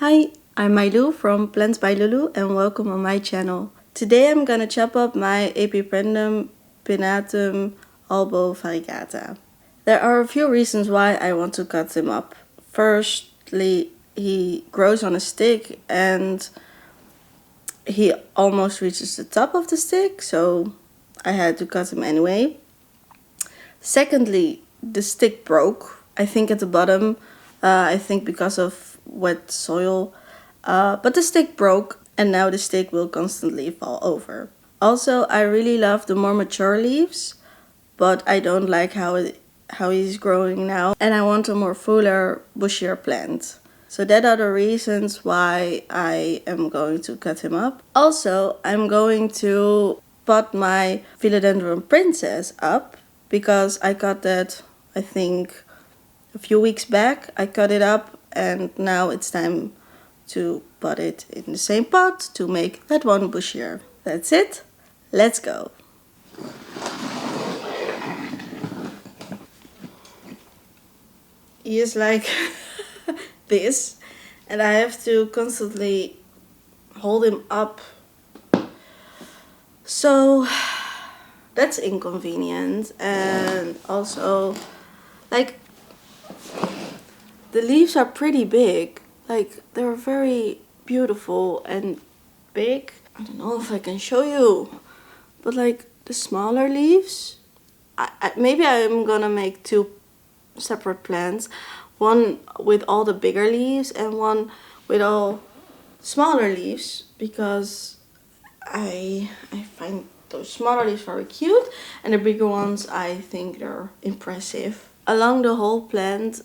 Hi, I'm Mailu from Plants by Lulu and welcome on my channel. Today I'm gonna chop up my Epipremnum Pinnatum Albo Variegata. There are a few reasons why I want to cut him up. Firstly, he grows on a stick and he almost reaches the top of the stick, so I had to cut him anyway. Secondly, the stick broke, I think at the bottom, I think because of wet soil, but the stick broke and now the stick will constantly fall over. Also, I really love the more mature leaves, but I don't like how he's growing now and I want a more fuller, bushier plant. So that are the reasons why I am going to cut him up. Also, I'm going to pot my philodendron princess up because I cut that, I think, a few weeks back. I cut it up and now it's time to pot it in the same pot to make that one bushier. That's it. Let's go. He is like this and I have to constantly hold him up. So that's inconvenient, and also like the leaves are pretty big, like they're very beautiful and big. I don't know if I can show you, but like the smaller leaves, maybe I'm gonna make two separate plants, one with all the bigger leaves and one with all smaller leaves, because I find those smaller leaves very cute and the bigger ones I think they're impressive. Along the whole plant,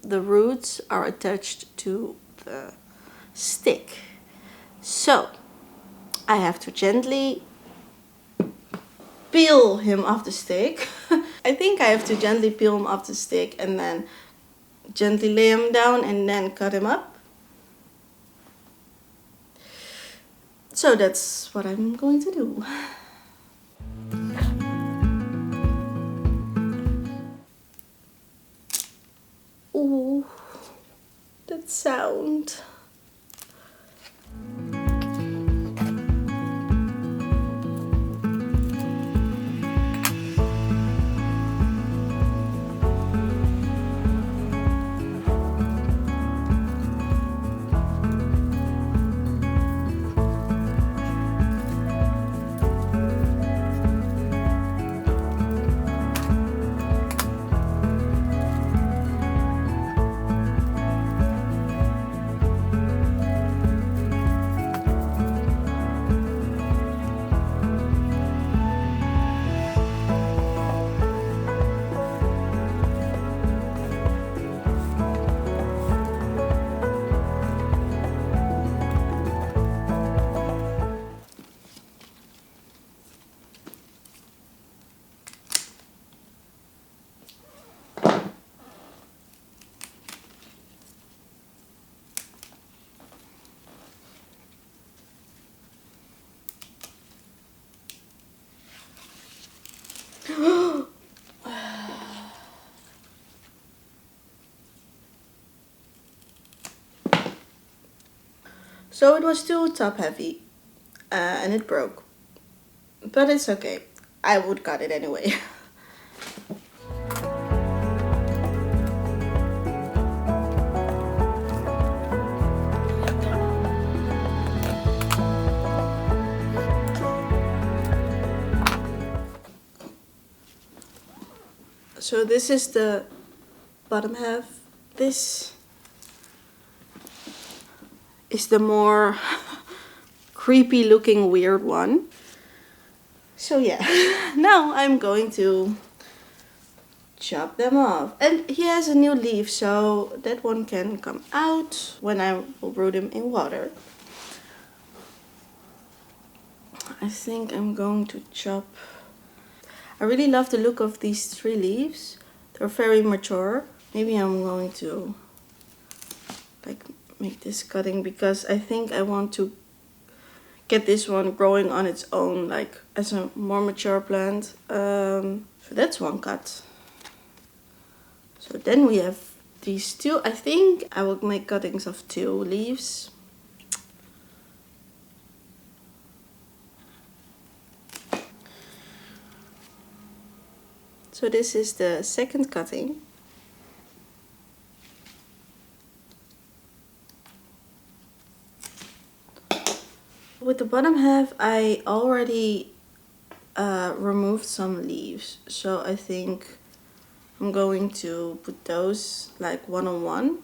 the roots are attached to the stick, so I have to gently peel him off the stick. I think I have to gently peel him off the stick and then gently lay him down and then cut him up. So that's what I'm going to do. Ooh, that sound. So it was too top heavy and it broke, but it's okay. I would cut it anyway. So this is the bottom half. This is the more creepy looking weird one. So yeah, now I'm going to chop them off. And he has a new leaf, so that one can come out when I will root him in water. I think I'm going to chop. I really love the look of these three leaves. They're very mature. Maybe I'm going to like make this cutting because I think I want to get this one growing on its own, like as a more mature plant. So that's one cut. So then we have these two. I think I will make cuttings of 2 leaves. So this is the second cutting. With the bottom half, I already removed some leaves, so I think I'm going to put those like one on one.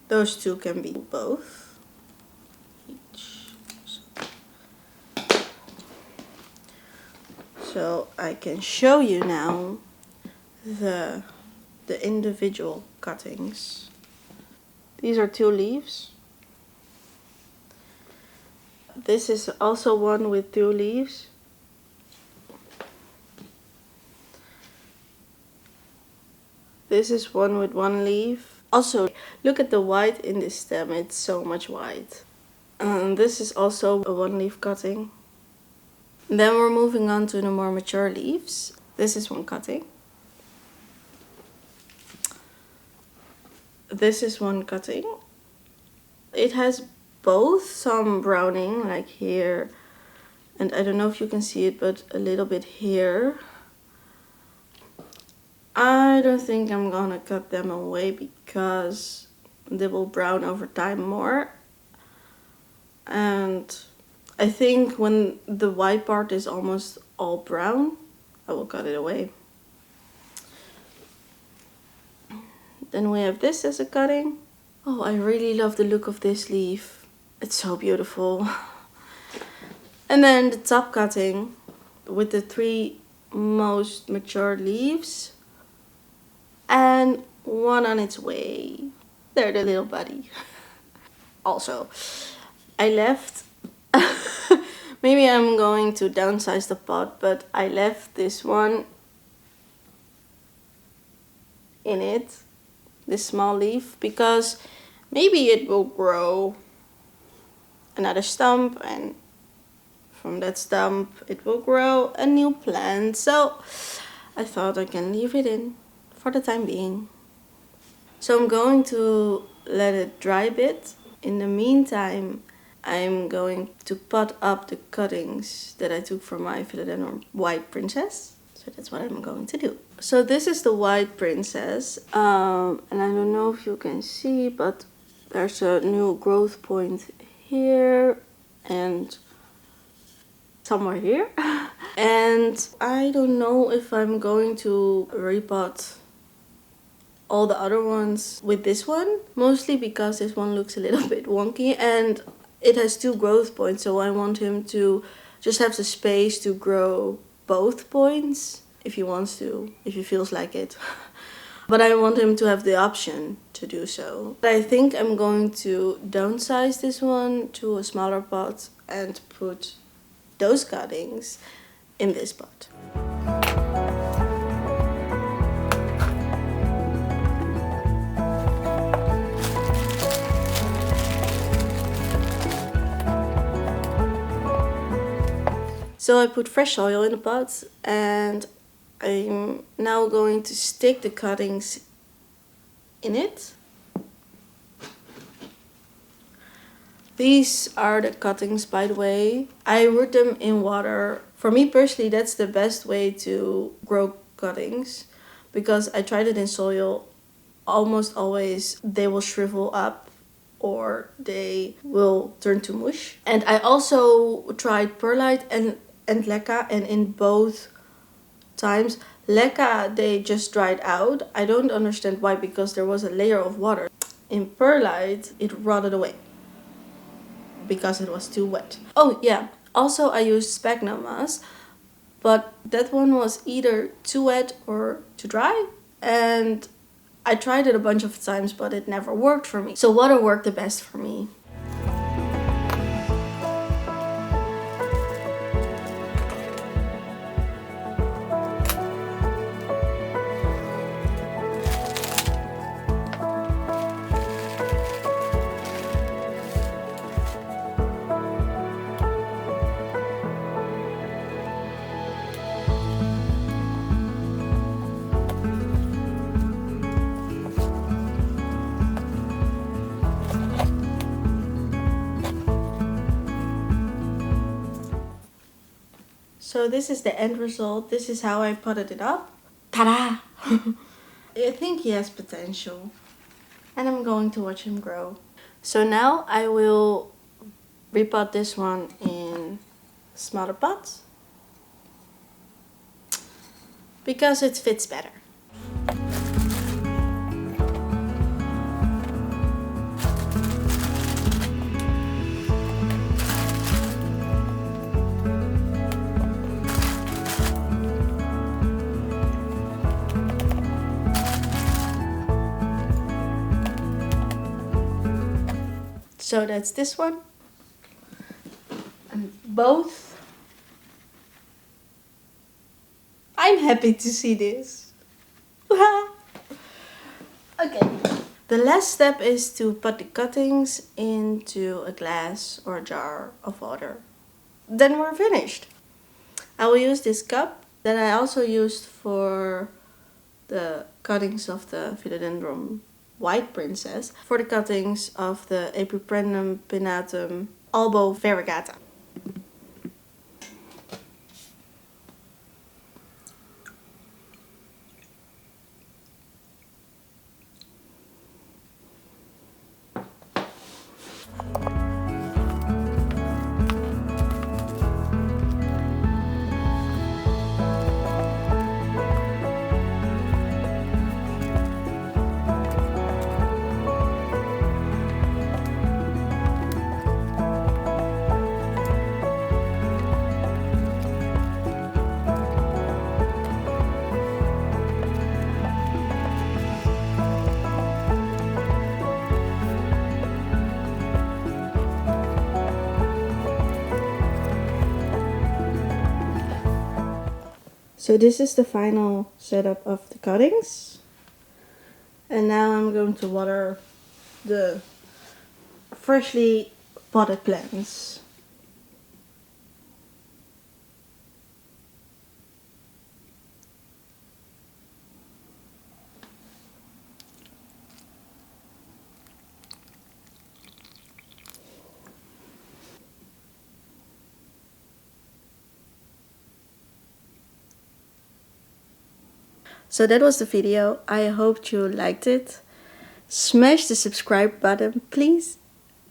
Those two can be both. So I can show you now the individual cuttings. These are 2 leaves. This is also one with 2 leaves. This is one with 1 leaf. Also, look at the white in this stem, it's so much white. And this is also a 1 leaf cutting. Then we're moving on to the more mature leaves. This is 1 cutting. This is 1 cutting. It has both some browning, like here, and I don't know if you can see it, but a little bit here. I don't think I'm gonna cut them away because they will brown over time more. And I think when the white part is almost all brown, I will cut it away. Then we have this as a cutting. Oh, I really love the look of this leaf. It's so beautiful. And then the top cutting with the 3 most mature leaves. And 1 on its way. They're the little buddy. Also, I left... Maybe I'm going to downsize the pot, but I left this one in it. This small leaf, because maybe it will grow another stump, and from that stump it will grow a new plant. So I thought I can leave it in for the time being. So I'm going to let it dry a bit. In the meantime, I'm going to pot up the cuttings that I took from my philodendron white princess. So that's what I'm going to do. So this is the white princess, and I don't know if you can see, but there's a new growth point here and somewhere here. And I don't know if I'm going to repot all the other ones with this one, mostly because this one looks a little bit wonky and it has 2 growth points, so I want him to just have the space to grow both points if he wants to, if he feels like it. But I want him to have the option to do so. I think I'm going to downsize this one to a smaller pot and put those cuttings in this pot. So I put fresh soil in the pot and I'm now going to stick the cuttings in it. These are the cuttings, by the way. I root them in water. For me personally, that's the best way to grow cuttings, because I tried it in soil. Almost always they will shrivel up or they will turn to mush. And I also tried perlite and leca, and in both times leca they just dried out. I don't understand why, because there was a layer of water. In perlite it rotted away because it was too wet. Oh yeah, also I used sphagnum moss, but that one was either too wet or too dry, and I tried it a bunch of times but it never worked for me. So water worked the best for me. So this is the end result. This is how I potted it up. Ta-da! I think he has potential. And I'm going to watch him grow. So now I will repot this one in smaller pots. Because it fits better. So that's this one. And both. I'm happy to see this. Okay. The last step is to put the cuttings into a glass or a jar of water. Then we're finished. I will use this cup that I also used for the cuttings of the philodendron white princess, for the cuttings of the Epipremnum Pinnatum Albo Variegata. So this is the final setup of the cuttings. And now I'm going to water the freshly potted plants. So that was the video. I hope you liked it. Smash the subscribe button, please.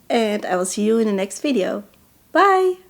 And I will see you in the next video. Bye!